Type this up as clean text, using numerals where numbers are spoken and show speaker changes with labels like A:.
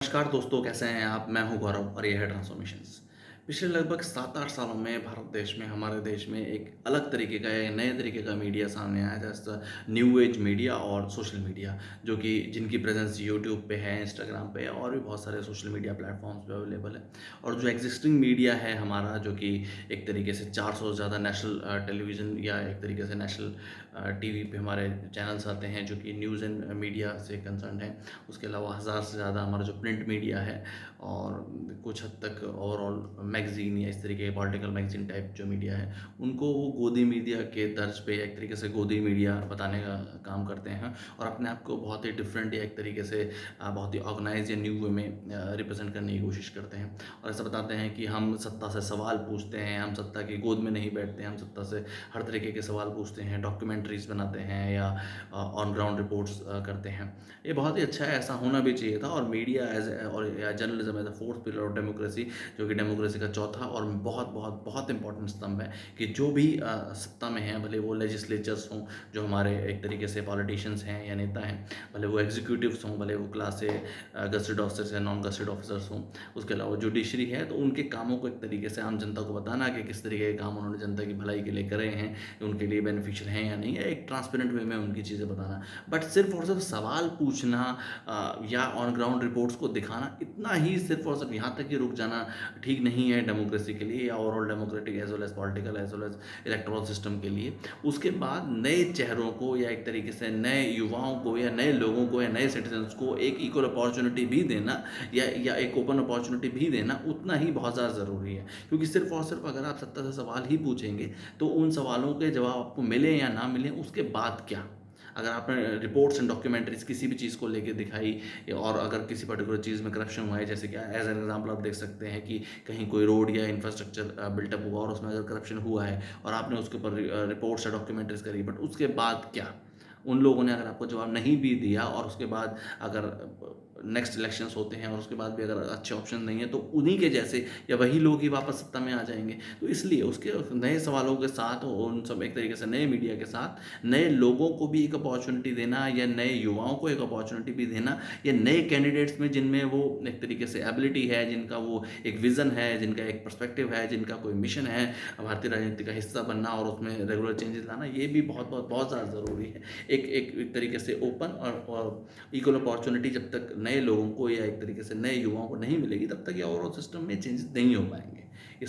A: नमस्कार दोस्तों, कैसे हैं आप? मैं हूं गौरव और ये है ट्रांसफॉर्मेशंस। पिछले लगभग 7-8 सालों में भारत देश में, हमारे देश में एक अलग तरीके का, एक नए तरीके का मीडिया सामने आया है, जैसा न्यू एज मीडिया और सोशल मीडिया, जो कि जिनकी प्रेज़ेंस यूट्यूब पे है, इंस्टाग्राम पे है और भी बहुत सारे सोशल मीडिया प्लेटफ़ॉर्म्स पे अवेलेबल है। और जो एक्जिस्टिंग मीडिया है हमारा, जो कि एक तरीके से 400 से ज़्यादा नेशनल टेलीविज़न या एक तरीके से नेशनल टीवी पे हमारे चैनल्स आते हैं, जो कि न्यूज़ एंड मीडिया से कंसर्न्ड हैं। उसके अलावा 1000 से ज़्यादा हमारा जो प्रिंट मीडिया है और कुछ हद तक ओवरऑल मैगज़ीन या इस तरीके के पॉलिटिकल मैगज़ीन टाइप जो मीडिया है, उनको वो गोदी मीडिया के तर्ज पे या एक तरीके से गोदी मीडिया बताने का काम करते हैं और अपने आप को बहुत ही डिफरेंट या एक तरीके से बहुत ही ऑर्गेनाइज़ या न्यू वे में रिप्रेज़ेंट करने की कोशिश करते हैं। और ऐसा बताते हैं कि हम सत्ता से सवाल पूछते हैं, हम सत्ता की गोद में नहीं बैठते हैं, हम सत्ता से हर तरीके के सवाल पूछते हैं, डॉक्यूमेंट्रीज़ बनाते हैं या ऑन ग्राउंड रिपोर्ट्स करते हैं। ये बहुत ही अच्छा है, ऐसा होना भी चाहिए था। और मीडिया एज़ और या journalism as a fourth pillar of democracy, जो कि डेमोक्रेसी का चौथा और बहुत बहुत बहुत इंपॉर्टेंट स्तंभ है, कि जो भी सत्ता में हैं, भले वो लेजिस्लेचर्स हों, जो हमारे एक तरीके से पॉलिटिशियंस हैं या नेता हैं, भले वो एग्जीक्यूटिव्स हों, भले वो क्लास ए गज़टेड ऑफिसर्स या नॉन गज़टेड ऑफिसर्स हों, उसके अलावा जुडिशरी है, तो उनके कामों को एक तरीके से आम जनता को बताना कि किस तरीके के काम उन्होंने जनता की भलाई के लिए करे हैं, उनके लिए बेनिफिशियल हैं या नहीं है, एक ट्रांसपेरेंट वे में उनकी चीज़ें बताना। बट सिर्फ़ और सिर्फ़ सवाल पूछना या ऑन ग्राउंड रिपोर्ट्स को दिखाना, इतना ही सिर्फ़ और सिर्फ़ यहाँ तक ही रुक जाना ठीक नहीं है डेमोक्रेसी के लिए या overall democratic as well as political as well as electoral system के लिए। उसके बाद नए चेहरों को या एक तरीके से नए युवाओं को या नए लोगों को या नए सिटीज़न्स को एक इक्वल अपॉर्च्युनिटी भी देना या एक ओपन अपॉर्च्युनिटी भी देना उतना ही बहुत ज़्यादा ज़रूरी है। क्योंकि सिर्फ़ और सिर्फ़ अगर आप सत्ता से सवाल ही पूछेंगे, तो उन सवालों के जवाब आपको मिलें या ना मिलें, उसके बाद क्या? अगर आपने रिपोर्ट्स एंड डॉक्यूमेंट्रीज़ किसी भी चीज़ को लेके दिखाई और अगर किसी पर्टिकुलर चीज़ में करप्शन हुआ है, जैसे कि एज़ एन एग्ज़ाम्पल आप देख सकते हैं कि कहीं कोई रोड या इंफ्रास्ट्रक्चर बिल्टअप हुआ और उसमें अगर करप्शन हुआ है और आपने उसके ऊपर रिपोर्ट्स या डॉक्यूमेंट्रीज़ करी, बट उसके बाद क्या? उन लोगों ने अगर आपको जवाब नहीं भी दिया और उसके बाद अगर नेक्स्ट इलेक्शंस होते हैं और उसके बाद भी अगर अच्छे ऑप्शन नहीं है, तो उन्हीं के जैसे या वही लोग ही वापस सत्ता में आ जाएँगे। तो इसलिए उसके नए सवालों के साथ और उन सब एक तरीके से नए मीडिया के साथ नए लोगों को भी एक अपॉर्च्युनिटी देना या नए युवाओं को एक अपॉर्च्युनिटी भी देना या नए कैंडिडेट्स में जिनमें वो एक तरीके से एबिलिटी है, जिनका वो एक विज़न है, जिनका एक पर्सपेक्टिव है, जिनका कोई मिशन है भारतीय राजनीति का हिस्सा बनना और उसमें रेगुलर चेंजेस लाना, ये भी बहुत बहुत बहुत ज़्यादा ज़रूरी है। एक तरीके से ओपन और इक्वल अपॉर्च्युनिटी जब तक नए लोगों को या एक तरीके से नए युवाओं को नहीं मिलेगी, तब तक ये ओवरऑल सिस्टम में चेंजेस नहीं हो पाएँगे। इस